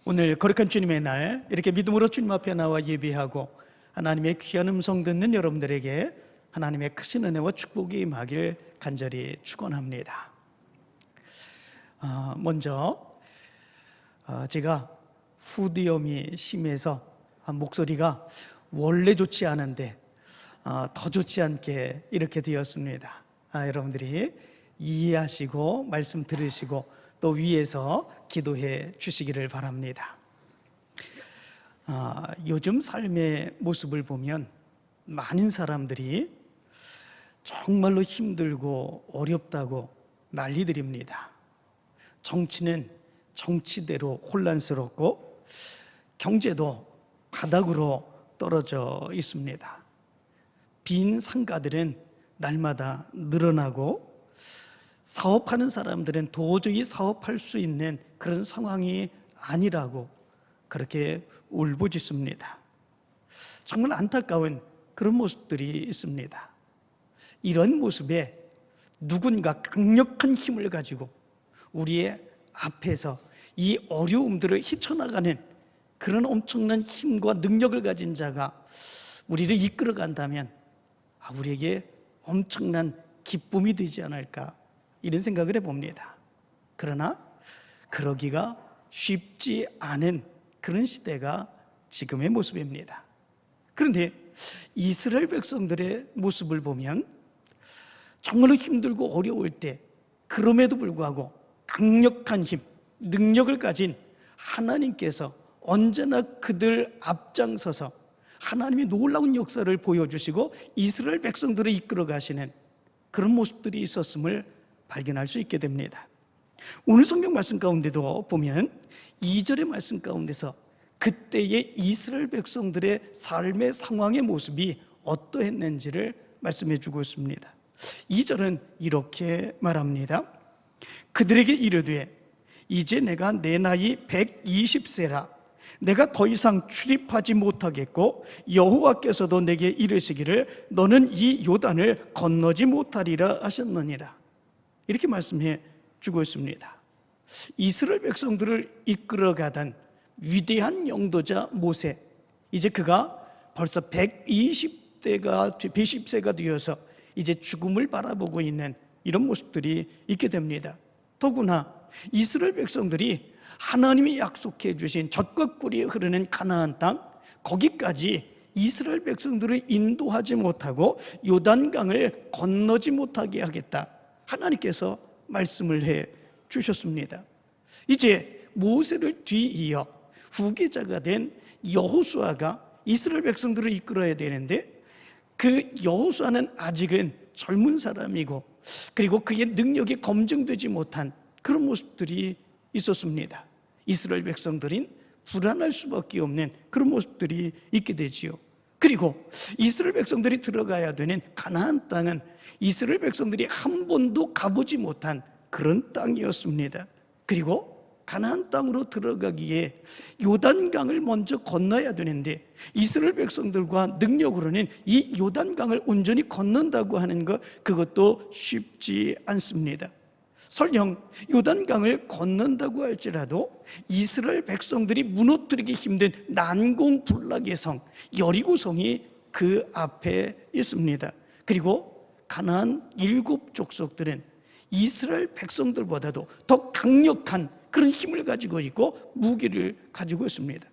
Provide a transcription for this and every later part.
오늘 거룩한 주님의 날 이렇게 믿음으로 주님 앞에 나와 예배하고 하나님의 귀한 음성 듣는 여러분들에게 하나님의 크신 은혜와 축복이 임하길 간절히 축원합니다. 먼저 제가 후두염이 심해서 목소리가 원래 좋지 않은데 더 좋지 않게 이렇게 되었습니다. 여러분들이 이해하시고 말씀 들으시고 또 위에서 기도해 주시기를 바랍니다. 요즘 삶의 모습을 보면 많은 사람들이 정말로 힘들고 어렵다고 난리들입니다. 정치는 정치대로 혼란스럽고 경제도 바닥으로 떨어져 있습니다. 빈 상가들은 날마다 늘어나고 사업하는 사람들은 도저히 사업할 수 있는 그런 상황이 아니라고 그렇게 울부짖습니다. 정말 안타까운 그런 모습들이 있습니다. 이런 모습에 누군가 강력한 힘을 가지고 우리의 앞에서 이 어려움들을 헤쳐나가는 그런 엄청난 힘과 능력을 가진 자가 우리를 이끌어 간다면 우리에게 엄청난 기쁨이 되지 않을까, 이런 생각을 해봅니다. 그러나 그러기가 쉽지 않은 그런 시대가 지금의 모습입니다. 그런데 이스라엘 백성들의 모습을 보면 정말로 힘들고 어려울 때 그럼에도 불구하고 강력한 힘, 능력을 가진 하나님께서 언제나 그들 앞장서서 하나님의 놀라운 역사를 보여주시고 이스라엘 백성들을 이끌어 가시는 그런 모습들이 있었음을 발견할 수 있게 됩니다. 오늘 성경 말씀 가운데도 보면 2절의 말씀 가운데서 그때의 이스라엘 백성들의 삶의 상황의 모습이 어떠했는지를 말씀해 주고 있습니다. 2절은 이렇게 말합니다. 그들에게 이르되 이제 내가 내 나이 120세라 내가 더 이상 출입하지 못하겠고 여호와께서도 내게 이르시기를 너는 이 요단을 건너지 못하리라 하셨느니라. 이렇게 말씀해 주고 있습니다. 이스라엘 백성들을 이끌어가던 위대한 영도자 모세, 이제 그가 벌써 120세가 되어서 이제 죽음을 바라보고 있는 이런 모습들이 있게 됩니다. 더구나 이스라엘 백성들이 하나님이 약속해 주신 젖과 꿀이 흐르는 가나안 땅, 거기까지 이스라엘 백성들을 인도하지 못하고 요단강을 건너지 못하게 하겠다, 하나님께서 말씀을 해 주셨습니다. 이제 모세를 뒤이어 후계자가 된 여호수아가 이스라엘 백성들을 이끌어야 되는데 그 여호수아는 아직은 젊은 사람이고 그리고 그의 능력이 검증되지 못한 그런 모습들이 있었습니다. 이스라엘 백성들인 불안할 수밖에 없는 그런 모습들이 있게 되지요. 그리고 이스라엘 백성들이 들어가야 되는 가나안 땅은 이스라엘 백성들이 한 번도 가보지 못한 그런 땅이었습니다. 그리고 가나안 땅으로 들어가기에 요단강을 먼저 건너야 되는데 이스라엘 백성들과 능력으로는 이 요단강을 온전히 건넌다고 하는 것, 그것도 쉽지 않습니다. 설령 요단강을 건넌다고 할지라도 이스라엘 백성들이 무너뜨리기 힘든 난공불락의 성 여리고성이 그 앞에 있습니다. 그리고 가나안 7족속들은 이스라엘 백성들보다도 더 강력한 그런 힘을 가지고 있고 무기를 가지고 있습니다.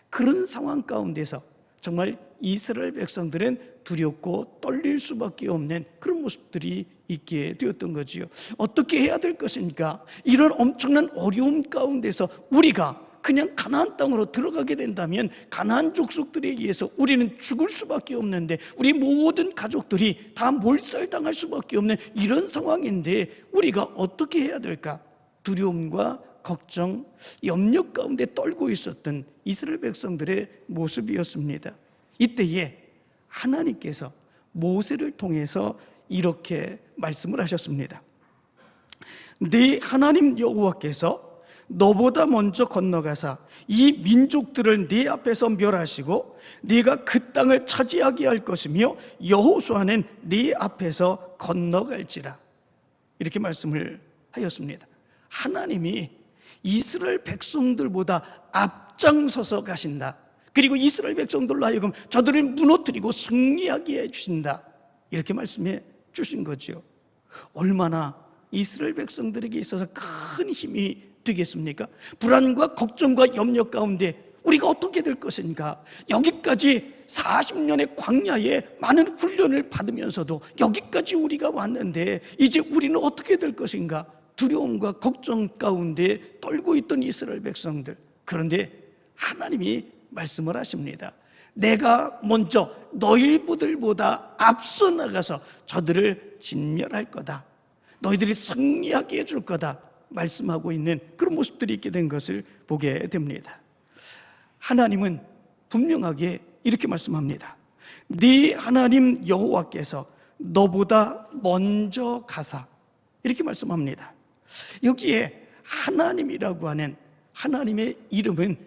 그런 상황 가운데서 정말 이스라엘 백성들은 두렵고 떨릴 수밖에 없는 그런 모습들이 있게 되었던 거지요. 어떻게 해야 될 것인가? 이런 엄청난 어려움 가운데서 우리가 그냥 가나안 땅으로 들어가게 된다면 가나안 족속들에 의해서 우리는 죽을 수밖에 없는데 우리 모든 가족들이 다 몰살당할 수밖에 없는 이런 상황인데 우리가 어떻게 해야 될까? 두려움과 걱정, 염려 가운데 떨고 있었던 이스라엘 백성들의 모습이었습니다. 이때에 하나님께서 모세를 통해서 이렇게 말씀을 하셨습니다. 네 하나님 여호와께서 너보다 먼저 건너가사 이 민족들을 네 앞에서 멸하시고 네가 그 땅을 차지하게 할 것이며 여호수아는 네 앞에서 건너갈지라. 이렇게 말씀을 하였습니다. 하나님이 이스라엘 백성들보다 앞장서서 가신다. 그리고 이스라엘 백성들로 하여금 저들을 무너뜨리고 승리하게 해주신다. 이렇게 말씀해 주신 거죠. 얼마나 이스라엘 백성들에게 있어서 큰 힘이 되겠습니까? 불안과 걱정과 염려 가운데 우리가 어떻게 될 것인가? 여기까지 40년의 광야에 많은 훈련을 받으면서도 여기까지 우리가 왔는데 이제 우리는 어떻게 될 것인가? 두려움과 걱정 가운데 떨고 있던 이스라엘 백성들. 그런데 하나님이 말씀을 하십니다. 내가 먼저 너희들보다 앞서 나가서 저들을 진멸할 거다. 너희들이 승리하게 해줄 거다. 말씀하고 있는 그런 모습들이 있게 된 것을 보게 됩니다. 하나님은 분명하게 이렇게 말씀합니다. 네 하나님 여호와께서 너보다 먼저 가사. 이렇게 말씀합니다. 여기에 하나님이라고 하는 하나님의 이름은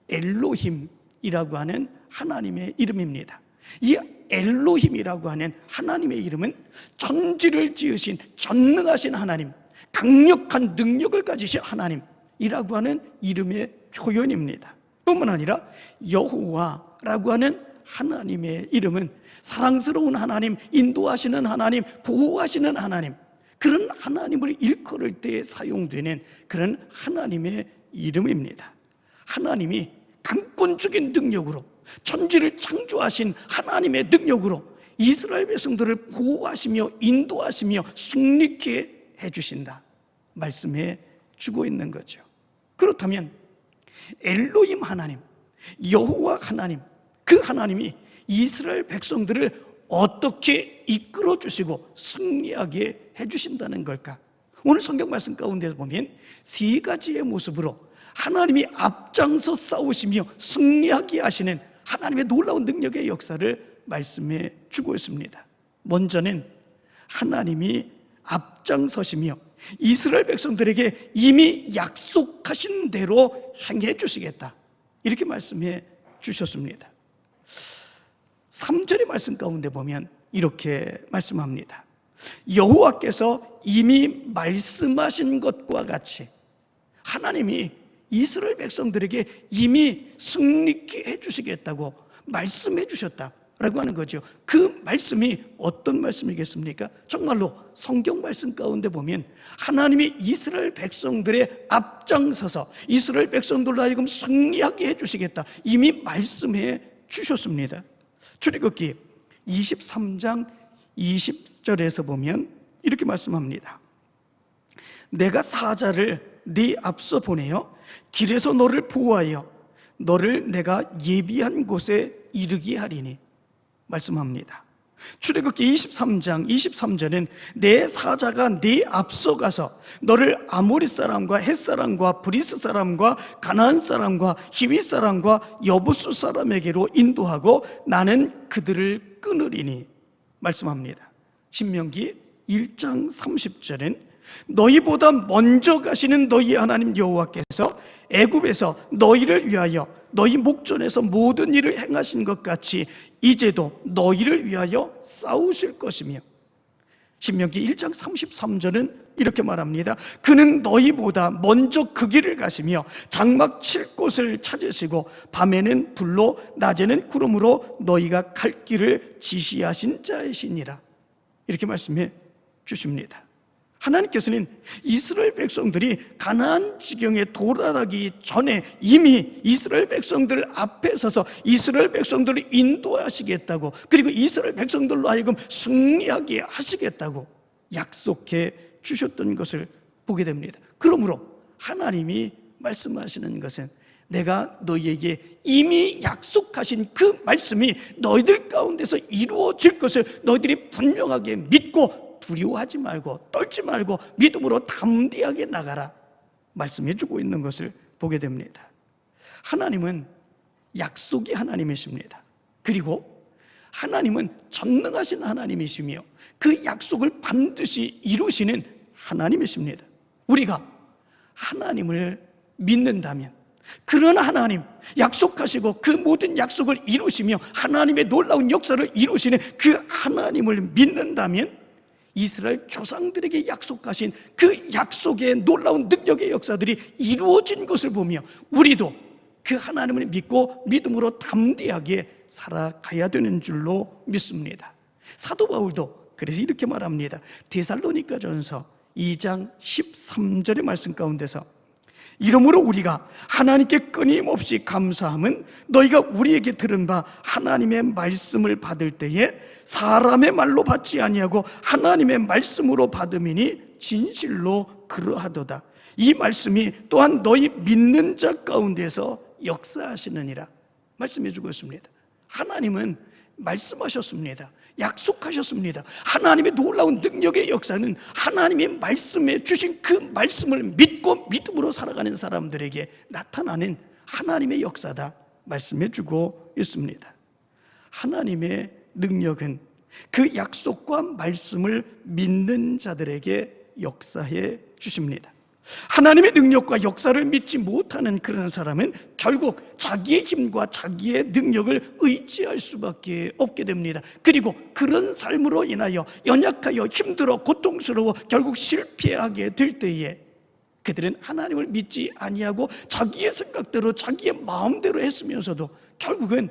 엘로힘이라고 하는 하나님의 이름입니다. 이 엘로힘이라고 하는 하나님의 이름은 천지를 지으신 전능하신 하나님, 강력한 능력을 가지신 하나님이라고 하는 이름의 표현입니다. 뿐만 아니라 여호와라고 하는 하나님의 이름은 사랑스러운 하나님, 인도하시는 하나님, 보호하시는 하나님, 그런 하나님을 일컬을 때 사용되는 그런 하나님의 이름입니다. 하나님이 강권적인 능력으로 천지를 창조하신 하나님의 능력으로 이스라엘 백성들을 보호하시며 인도하시며 승리케 해주신다 말씀해 주고 있는 거죠. 그렇다면 엘로힘 하나님, 여호와 하나님, 그 하나님이 이스라엘 백성들을 어떻게 이끌어 주시고 승리하게 해주신다는 걸까? 오늘 성경 말씀 가운데 보면 세 가지의 모습으로 하나님이 앞장서 싸우시며 승리하게 하시는 하나님의 놀라운 능력의 역사를 말씀해 주고 있습니다. 먼저는 하나님이 앞장서시며 이스라엘 백성들에게 이미 약속하신 대로 행해 주시겠다, 이렇게 말씀해 주셨습니다. 3절의 말씀 가운데 보면 이렇게 말씀합니다. 여호와께서 이미 말씀하신 것과 같이 하나님이 이스라엘 백성들에게 이미 승리케 해주시겠다고 말씀해 주셨다라고 하는 거죠. 그 말씀이 어떤 말씀이겠습니까? 정말로 성경 말씀 가운데 보면 하나님이 이스라엘 백성들의 앞장서서 이스라엘 백성들로 하여금 승리하게 해주시겠다 이미 말씀해 주셨습니다. 출애굽기 23장 20절에서 보면 이렇게 말씀합니다. 내가 사자를 네 앞서 보내어 길에서 너를 보호하여 너를 내가 예비한 곳에 이르게 하리니 말씀합니다. 출애굽기 23장 23절은 내 사자가 네 앞서 가서 너를 아모리 사람과 헷 사람과 브리스 사람과 가나안 사람과 히위 사람과 여부수 사람에게로 인도하고 나는 그들을 끊으리니 말씀합니다. 신명기 1장 30절은 너희보다 먼저 가시는 너희 하나님 여호와께서 애굽에서 너희를 위하여 너희 목전에서 모든 일을 행하신 것 같이 이제도 너희를 위하여 싸우실 것이며, 신명기 1장 33절은 이렇게 말합니다. 그는 너희보다 먼저 그 길을 가시며 장막 칠 곳을 찾으시고 밤에는 불로 낮에는 구름으로 너희가 갈 길을 지시하신 자이시니라, 이렇게 말씀해 주십니다. 하나님께서는 이스라엘 백성들이 가나안 지경에 도달하기 전에 이미 이스라엘 백성들 앞에 서서 이스라엘 백성들을 인도하시겠다고, 그리고 이스라엘 백성들로 하여금 승리하게 하시겠다고 약속해 주셨던 것을 보게 됩니다. 그러므로 하나님이 말씀하시는 것은 내가 너희에게 이미 약속하신 그 말씀이 너희들 가운데서 이루어질 것을 너희들이 분명하게 믿고 두려워하지 말고 떨지 말고 믿음으로 담대하게 나가라 말씀해 주고 있는 것을 보게 됩니다. 하나님은 약속의 하나님이십니다. 그리고 하나님은 전능하신 하나님이시며 그 약속을 반드시 이루시는 하나님이십니다. 우리가 하나님을 믿는다면, 그런 하나님, 약속하시고 그 모든 약속을 이루시며 하나님의 놀라운 역사를 이루시는 그 하나님을 믿는다면 이스라엘 조상들에게 약속하신 그 약속의 놀라운 능력의 역사들이 이루어진 것을 보며 우리도 그 하나님을 믿고 믿음으로 담대하게 살아가야 되는 줄로 믿습니다. 사도 바울도 그래서 이렇게 말합니다. 데살로니가전서 2장 13절의 말씀 가운데서 이러므로 우리가 하나님께 끊임없이 감사함은 너희가 우리에게 들은 바 하나님의 말씀을 받을 때에 사람의 말로 받지 아니하고 하나님의 말씀으로 받음이니 진실로 그러하도다. 이 말씀이 또한 너희 믿는 자 가운데서 역사하시느니라 말씀해 주고 있습니다. 하나님은 말씀하셨습니다. 약속하셨습니다. 하나님의 놀라운 능력의 역사는 하나님의 말씀에 주신 그 말씀을 믿고 믿음으로 살아가는 사람들에게 나타나는 하나님의 역사다 말씀해 주고 있습니다. 하나님의 능력은 그 약속과 말씀을 믿는 자들에게 역사해 주십니다. 하나님의 능력과 역사를 믿지 못하는 그런 사람은 결국 자기의 힘과 자기의 능력을 의지할 수밖에 없게 됩니다. 그리고 그런 삶으로 인하여 연약하여 힘들어 고통스러워 결국 실패하게 될 때에 그들은 하나님을 믿지 아니하고 자기의 생각대로 자기의 마음대로 했으면서도 결국은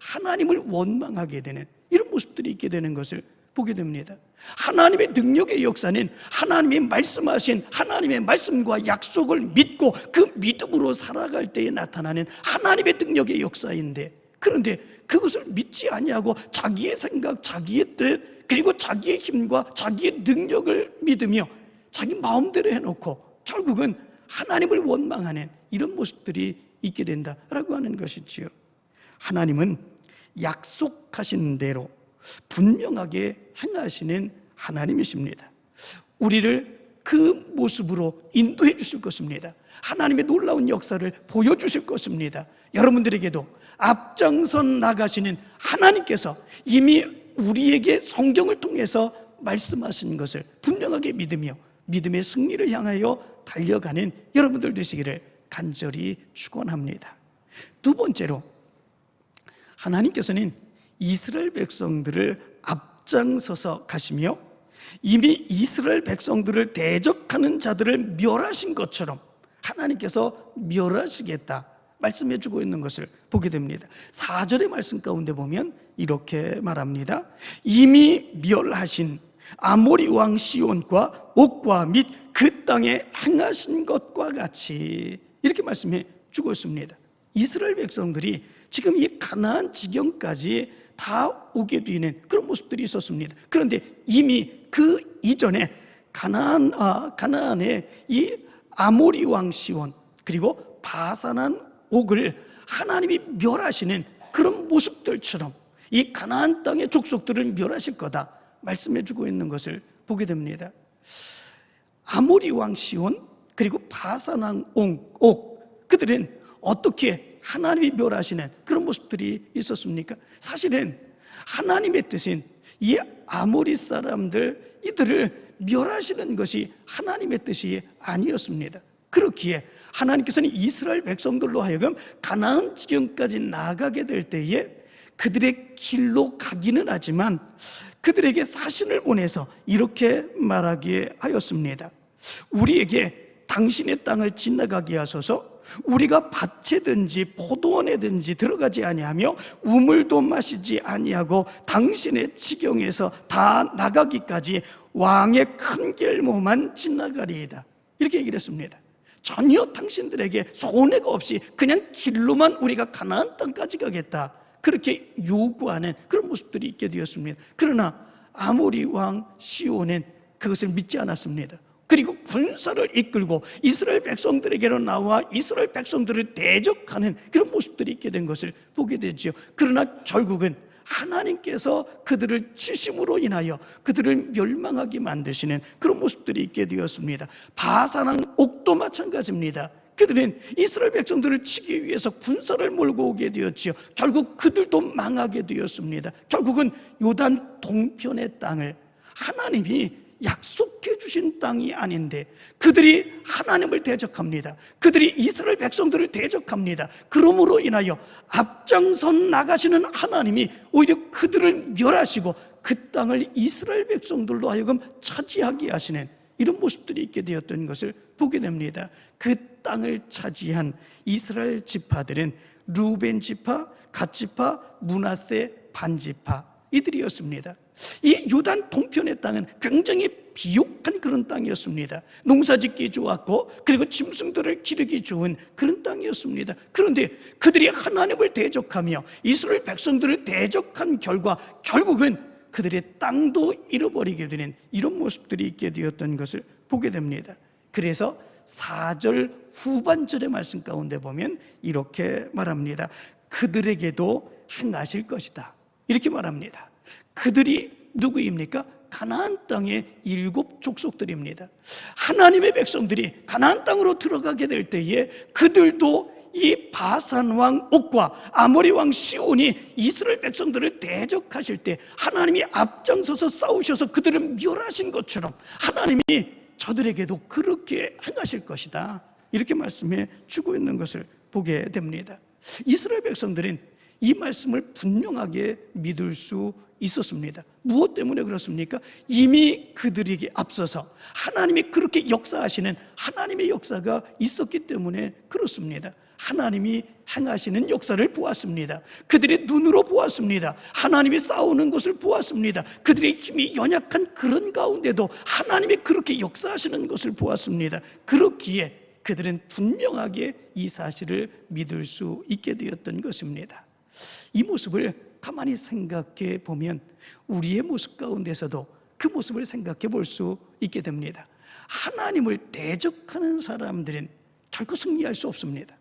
하나님을 원망하게 되는 이런 모습들이 있게 되는 것을 보게 됩니다. 하나님의 능력의 역사는 하나님이 말씀하신 하나님의 말씀과 약속을 믿고 그 믿음으로 살아갈 때에 나타나는 하나님의 능력의 역사인데, 그런데 그것을 믿지 아니하고 자기의 생각, 자기의 뜻, 그리고 자기의 힘과 자기의 능력을 믿으며 자기 마음대로 해놓고 결국은 하나님을 원망하는 이런 모습들이 있게 된다라고 하는 것이지요. 하나님은 약속하신 대로 분명하게 행하시는 하나님이십니다. 우리를 그 모습으로 인도해 주실 것입니다. 하나님의 놀라운 역사를 보여주실 것입니다. 여러분들에게도 앞장서 나가시는 하나님께서 이미 우리에게 성경을 통해서 말씀하신 것을 분명하게 믿으며 믿음의 승리를 향하여 달려가는 여러분들 되시기를 간절히 축원합니다. 두 번째로, 하나님께서는 이스라엘 백성들을 앞장서서 가시며 이미 이스라엘 백성들을 대적하는 자들을 멸하신 것처럼 하나님께서 멸하시겠다 말씀해 주고 있는 것을 보게 됩니다. 4절의 말씀 가운데 보면 이렇게 말합니다. 이미 멸하신 아모리 왕 시온과 옥과 및 그 땅에 행하신 것과 같이, 이렇게 말씀해 주고 있습니다. 이스라엘 백성들이 지금 이 가나안 지경까지 다 오게 되는 그런 모습들이 있었습니다. 그런데 이미 그 이전에 가나안의 이 아모리 왕 시온 그리고 바산한 옥을 하나님이 멸하시는 그런 모습들처럼 이 가나안 땅의 족속들을 멸하실 거다 말씀해 주고 있는 것을 보게 됩니다. 아모리 왕 시온 그리고 바산한 옥, 그들은 어떻게 하나님이 멸하시는 그런 모습들이 있었습니까? 사실은 하나님의 뜻인 이 아모리 사람들, 이들을 멸하시는 것이 하나님의 뜻이 아니었습니다. 그렇기에 하나님께서는 이스라엘 백성들로 하여금 가나안 지경까지 나가게 될 때에 그들의 길로 가기는 하지만 그들에게 사신을 보내서 이렇게 말하게 하였습니다. 우리에게 당신의 땅을 지나가게 하소서. 우리가 밭에든지 포도원에든지 들어가지 아니하며 우물도 마시지 아니하고 당신의 지경에서 다 나가기까지 왕의 큰 길모만 지나가리이다. 이렇게 얘기를 했습니다. 전혀 당신들에게 손해가 없이 그냥 길로만 우리가 가나안 땅까지 가겠다, 그렇게 요구하는 그런 모습들이 있게 되었습니다. 그러나 아모리 왕 시온은 그것을 믿지 않았습니다. 그리고 군사를 이끌고 이스라엘 백성들에게로 나와 이스라엘 백성들을 대적하는 그런 모습들이 있게 된 것을 보게 되죠. 그러나 결국은 하나님께서 그들을 치심으로 인하여 그들을 멸망하게 만드시는 그런 모습들이 있게 되었습니다. 바산한 옥도 마찬가지입니다. 그들은 이스라엘 백성들을 치기 위해서 군사를 몰고 오게 되었지요. 결국 그들도 망하게 되었습니다. 결국은 요단 동편의 땅을 하나님이 약속해 주신 땅이 아닌데 그들이 하나님을 대적합니다. 그들이 이스라엘 백성들을 대적합니다. 그러므로 인하여 앞장서 나가시는 하나님이 오히려 그들을 멸하시고 그 땅을 이스라엘 백성들로 하여금 차지하게 하시는 이런 모습들이 있게 되었던 것을 보게 됩니다. 그 땅을 차지한 이스라엘 지파들은 루벤 지파, 갓 지파, 므낫세 반지파 이들이었습니다. 이 요단 동편의 땅은 굉장히 비옥한 그런 땅이었습니다. 농사짓기 좋았고 그리고 짐승들을 기르기 좋은 그런 땅이었습니다. 그런데 그들이 하나님을 대적하며 이스라엘 백성들을 대적한 결과 결국은 그들의 땅도 잃어버리게 되는 이런 모습들이 있게 되었던 것을 보게 됩니다. 그래서 4절 후반절의 말씀 가운데 보면 이렇게 말합니다. 그들에게도 행하실 것이다, 이렇게 말합니다. 그들이 누구입니까? 가나안 땅의 7 족속들입니다. 하나님의 백성들이 가나안 땅으로 들어가게 될 때에 그들도 이 바산 왕 옥과 아모리 왕 시온이 이스라엘 백성들을 대적하실 때 하나님이 앞장서서 싸우셔서 그들을 멸하신 것처럼 하나님이 저들에게도 그렇게 행하실 것이다, 이렇게 말씀해 주고 있는 것을 보게 됩니다. 이스라엘 백성들은 이 말씀을 분명하게 믿을 수 있었습니다. 무엇 때문에 그렇습니까? 이미 그들에게 앞서서 하나님이 그렇게 역사하시는 하나님의 역사가 있었기 때문에 그렇습니다. 하나님이 행하시는 역사를 보았습니다. 그들의 눈으로 보았습니다. 하나님이 싸우는 것을 보았습니다. 그들의 힘이 연약한 그런 가운데도 하나님이 그렇게 역사하시는 것을 보았습니다. 그렇기에 그들은 분명하게 이 사실을 믿을 수 있게 되었던 것입니다. 이 모습을 가만히 생각해 보면 우리의 모습 가운데서도 그 모습을 생각해 볼 수 있게 됩니다. 하나님을 대적하는 사람들은 결코 승리할 수 없습니다.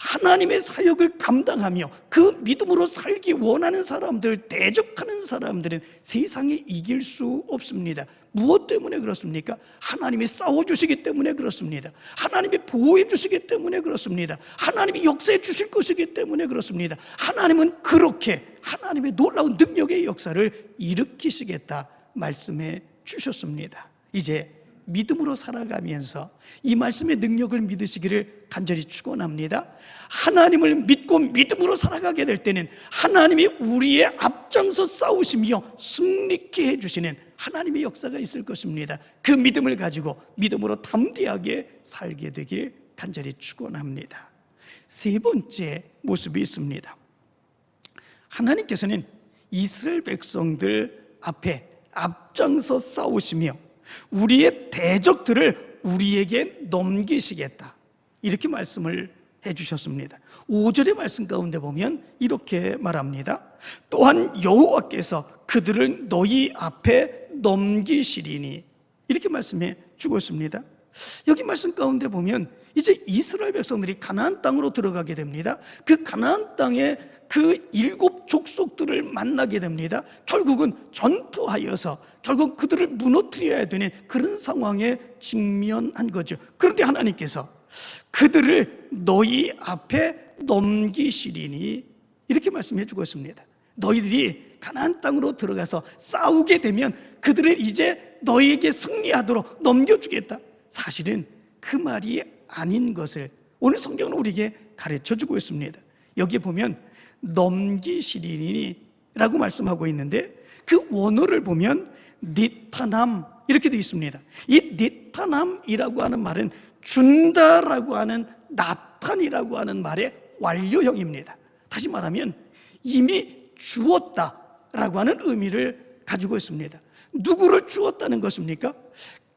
하나님의 사역을 감당하며 그 믿음으로 살기 원하는 사람들, 대적하는 사람들은 세상에 이길 수 없습니다. 무엇 때문에 그렇습니까? 하나님이 싸워주시기 때문에 그렇습니다. 하나님이 보호해 주시기 때문에 그렇습니다. 하나님이 역사해 주실 것이기 때문에 그렇습니다. 하나님은 그렇게 하나님의 놀라운 능력의 역사를 일으키시겠다 말씀해 주셨습니다. 이제 믿음으로 살아가면서 이 말씀의 능력을 믿으시기를 간절히 축원합니다. 하나님을 믿고 믿음으로 살아가게 될 때는 하나님이 우리의 앞장서 싸우시며 승리케 해주시는 하나님의 역사가 있을 것입니다. 그 믿음을 가지고 믿음으로 담대하게 살게 되길 간절히 축원합니다. 세 번째 모습이 있습니다. 하나님께서는 이스라엘 백성들 앞에 앞장서 싸우시며 우리의 대적들을 우리에게 넘기시겠다, 이렇게 말씀을 해주셨습니다. 5절의 말씀 가운데 보면 이렇게 말합니다. 또한 여호와께서 그들을 너희 앞에 넘기시리니, 이렇게 말씀해 주고 있습니다. 여기 말씀 가운데 보면 이제 이스라엘 백성들이 가나안 땅으로 들어가게 됩니다. 그 가나안 땅에 그 7 족속들을 만나게 됩니다. 결국은 전투하여서 결국 그들을 무너뜨려야 되는 그런 상황에 직면한 거죠. 그런데 하나님께서 그들을 너희 앞에 넘기시리니, 이렇게 말씀해 주고 있습니다. 너희들이 가나안 땅으로 들어가서 싸우게 되면 그들을 이제 너희에게 승리하도록 넘겨주겠다. 사실은 그 말이 아닌 것을 오늘 성경은 우리에게 가르쳐주고 있습니다. 여기 보면 넘기시리니 라고 말씀하고 있는데 그 원어를 보면 니타남 이렇게 되어 있습니다. 이 니타남이라고 하는 말은 준다라고 하는 나탄이라고 하는 말의 완료형입니다. 다시 말하면 이미 주었다라고 하는 의미를 가지고 있습니다. 누구를 주었다는 것입니까?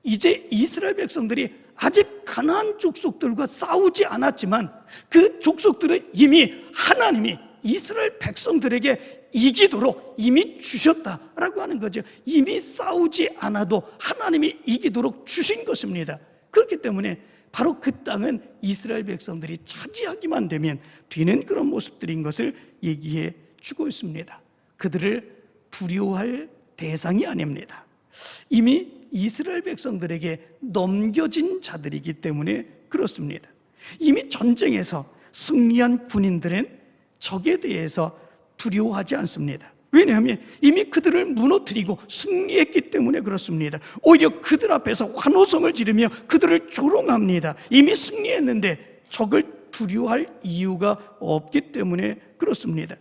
이제 이스라엘 백성들이 아직 가나안 족속들과 싸우지 않았지만 그 족속들은 이미 하나님이 이스라엘 백성들에게 이기도록 이미 주셨다라고 하는 거죠. 이미 싸우지 않아도 하나님이 이기도록 주신 것입니다. 그렇기 때문에 바로 그 땅은 이스라엘 백성들이 차지하기만 되면 되는 그런 모습들인 것을 얘기해 주고 있습니다. 그들을 두려워할 대상이 아닙니다. 이미 이스라엘 백성들에게 넘겨진 자들이기 때문에 그렇습니다. 이미 전쟁에서 승리한 군인들은 적에 대해서 두려워하지 않습니다. 왜냐하면 이미 그들을 무너뜨리고 승리했기 때문에 그렇습니다. 오히려 그들 앞에서 환호성을 지르며 그들을 조롱합니다. 이미 승리했는데 적을 두려워할 이유가 없기 때문에 그렇습니다.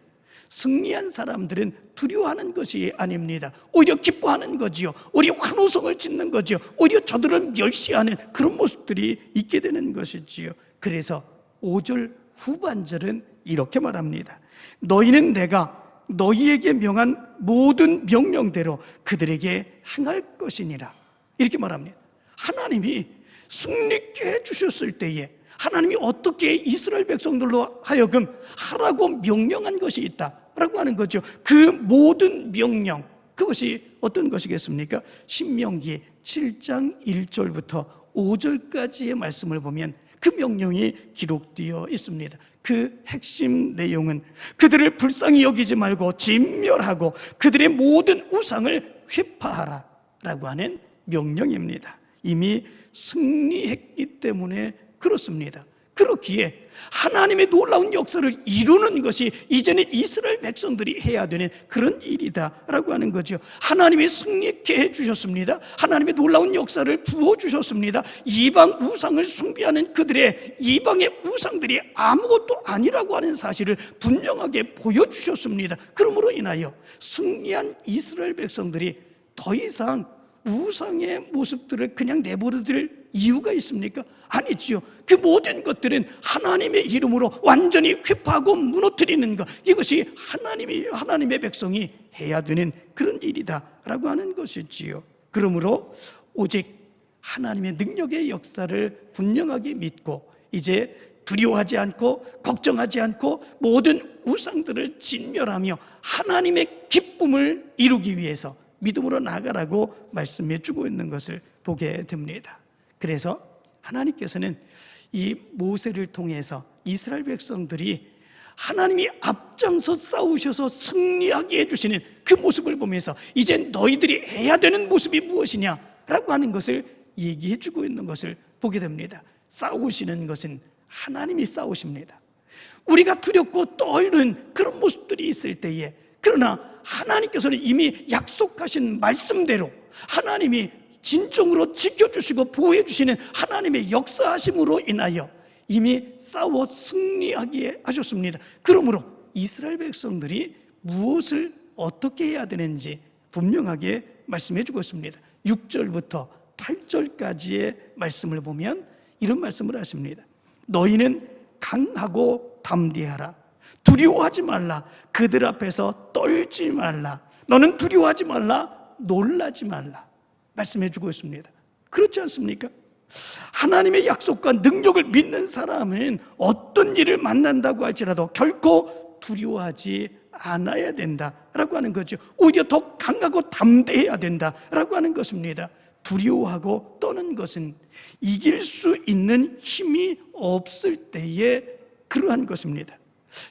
승리한 사람들은 두려워하는 것이 아닙니다. 오히려 기뻐하는 거지요. 오히려 환호성을 짓는 거지요. 오히려 저들을 멸시하는 그런 모습들이 있게 되는 것이지요. 그래서 5절 후반절은 이렇게 말합니다. 너희는 내가 너희에게 명한 모든 명령대로 그들에게 행할 것이니라. 이렇게 말합니다. 하나님이 승리케 해주셨을 때에 하나님이 어떻게 이스라엘 백성들로 하여금 하라고 명령한 것이 있다라고 하는 거죠. 그 모든 명령, 그것이 어떤 것이겠습니까? 신명기 7장 1절부터 5절까지의 말씀을 보면 그 명령이 기록되어 있습니다. 그 핵심 내용은 그들을 불쌍히 여기지 말고 진멸하고 그들의 모든 우상을 회파하라 라고 하는 명령입니다. 이미 승리했기 때문에 그렇습니다. 그렇기에 하나님의 놀라운 역사를 이루는 것이 이제는 이스라엘 백성들이 해야 되는 그런 일이다라고 하는 거죠. 하나님이 승리케 해주셨습니다. 하나님의 놀라운 역사를 부어주셨습니다. 이방 우상을 숭배하는 그들의 이방의 우상들이 아무것도 아니라고 하는 사실을 분명하게 보여주셨습니다. 그러므로 인하여 승리한 이스라엘 백성들이 더 이상 우상의 모습들을 그냥 내버려둘 이유가 있습니까? 아니지요. 그 모든 것들은 하나님의 이름으로 완전히 회파하고 무너뜨리는 것, 이것이 하나님의 백성이 해야 되는 그런 일이다라고 하는 것이지요. 그러므로 오직 하나님의 능력의 역사를 분명하게 믿고 이제 두려워하지 않고 걱정하지 않고 모든 우상들을 진멸하며 하나님의 기쁨을 이루기 위해서 믿음으로 나아가라고 말씀해 주고 있는 것을 보게 됩니다. 그래서 하나님께서는 이 모세를 통해서 이스라엘 백성들이 하나님이 앞장서 싸우셔서 승리하게 해주시는 그 모습을 보면서 이제 너희들이 해야 되는 모습이 무엇이냐라고 하는 것을 얘기해 주고 있는 것을 보게 됩니다. 싸우시는 것은 하나님이 싸우십니다. 우리가 두렵고 떨는 그런 모습들이 있을 때에, 그러나 하나님께서는 이미 약속하신 말씀대로 하나님이 진정으로 지켜주시고 보호해주시는 하나님의 역사하심으로 인하여 이미 싸워 승리하게 하셨습니다. 그러므로 이스라엘 백성들이 무엇을 어떻게 해야 되는지 분명하게 말씀해 주고 있습니다. 6절부터 8절까지의 말씀을 보면 이런 말씀을 하십니다. 너희는 강하고 담대하라. 두려워하지 말라. 그들 앞에서 떨지 말라. 너는 두려워하지 말라. 놀라지 말라. 말씀해 주고 있습니다. 그렇지 않습니까? 하나님의 약속과 능력을 믿는 사람은 어떤 일을 만난다고 할지라도 결코 두려워하지 않아야 된다라고 하는 거죠. 오히려 더 강하고 담대해야 된다라고 하는 것입니다. 두려워하고 떠는 것은 이길 수 있는 힘이 없을 때에 그러한 것입니다.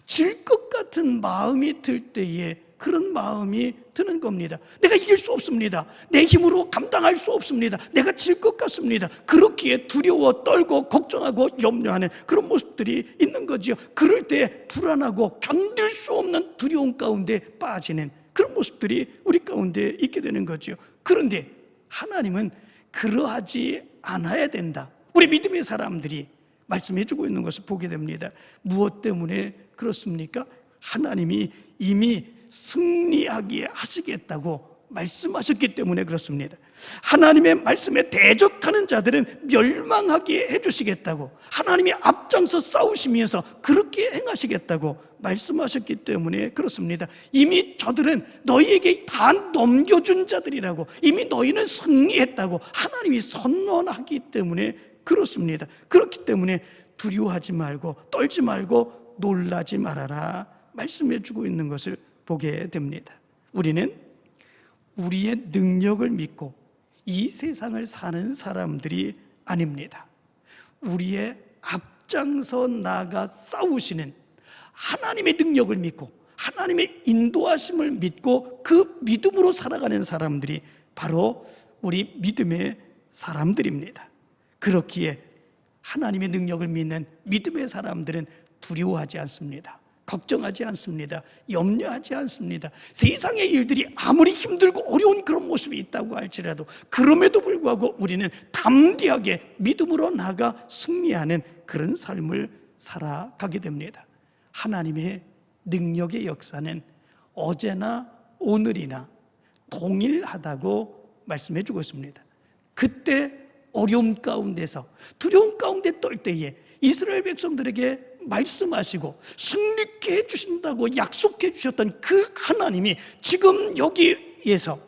질 것 같은 마음이 들 때에 그런 마음이 드는 겁니다. 내가 이길 수 없습니다. 내 힘으로 감당할 수 없습니다. 내가 질 것 같습니다. 그렇기에 두려워 떨고 걱정하고 염려하는 그런 모습들이 있는 거지요. 그럴 때 불안하고 견딜 수 없는 두려움 가운데 빠지는 그런 모습들이 우리 가운데 있게 되는 거지요. 그런데 하나님은 그러하지 않아야 된다. 우리 믿음의 사람들이 말씀해 주고 있는 것을 보게 됩니다. 무엇 때문에 그렇습니까? 하나님이 이미 승리하게 하시겠다고 말씀하셨기 때문에 그렇습니다. 하나님의 말씀에 대적하는 자들은 멸망하게 해주시겠다고, 하나님이 앞장서 싸우시면서 그렇게 행하시겠다고 말씀하셨기 때문에 그렇습니다. 이미 저들은 너희에게 다 넘겨준 자들이라고, 이미 너희는 승리했다고 하나님이 선언하기 때문에 그렇습니다. 그렇기 때문에 두려워하지 말고 떨지 말고 놀라지 말아라 말씀해 주고 있는 것을 보게 됩니다. 우리는 우리의 능력을 믿고 이 세상을 사는 사람들이 아닙니다. 우리의 앞장서 나가 싸우시는 하나님의 능력을 믿고 하나님의 인도하심을 믿고 그 믿음으로 살아가는 사람들이 바로 우리 믿음의 사람들입니다. 그렇기에 하나님의 능력을 믿는 믿음의 사람들은 두려워하지 않습니다. 걱정하지 않습니다. 염려하지 않습니다. 세상의 일들이 아무리 힘들고 어려운 그런 모습이 있다고 할지라도 그럼에도 불구하고 우리는 담대하게 믿음으로 나아가 승리하는 그런 삶을 살아가게 됩니다. 하나님의 능력의 역사는 어제나 오늘이나 동일하다고 말씀해 주고 있습니다. 그때 어려움 가운데서 두려움 가운데 떨 때에 이스라엘 백성들에게 말씀하시고 승리케 해주신다고 약속해 주셨던 그 하나님이 지금 여기에서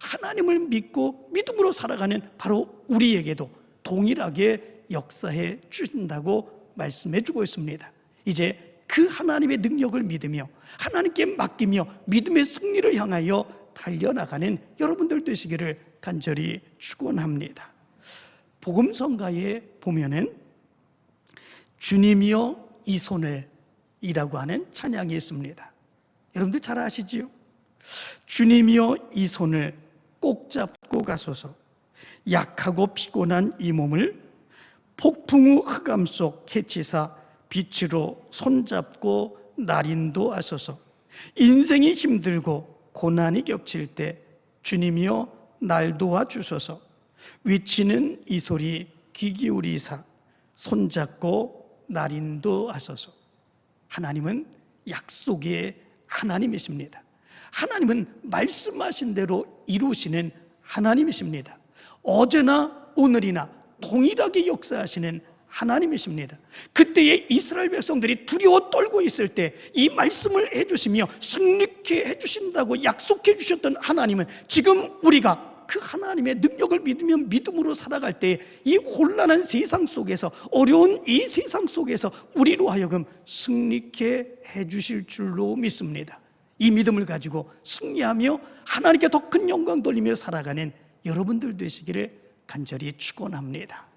하나님을 믿고 믿음으로 살아가는 바로 우리에게도 동일하게 역사해 주신다고 말씀해 주고 있습니다. 이제 그 하나님의 능력을 믿으며 하나님께 맡기며 믿음의 승리를 향하여 달려나가는 여러분들 되시기를 간절히 축원합니다. 복음성가에 보면은 주님이여 이 손을 이라고 하는 찬양이 있습니다. 여러분들 잘 아시지요? 주님이여 이 손을 꼭 잡고 가소서. 약하고 피곤한 이 몸을 폭풍 후 흑암 속 해치사 빛으로 손잡고 날인도 하소서. 인생이 힘들고 고난이 겹칠 때 주님이여 날 도와주소서. 위치는 이 소리 귀 기울이사 손잡고 날인도 하소서. 하나님은 약속의 하나님이십니다. 하나님은 말씀하신 대로 이루시는 하나님이십니다. 어제나 오늘이나 동일하게 역사하시는 하나님이십니다. 그때의 이스라엘 백성들이 두려워 떨고 있을 때 이 말씀을 해주시며 승리케 해주신다고 약속해 주셨던 하나님은 지금 우리가 그 하나님의 능력을 믿으며 믿음으로 살아갈 때 이 혼란한 세상 속에서 어려운 이 세상 속에서 우리로 하여금 승리케 해주실 줄로 믿습니다. 이 믿음을 가지고 승리하며 하나님께 더 큰 영광 돌리며 살아가는 여러분들 되시기를 간절히 축원합니다.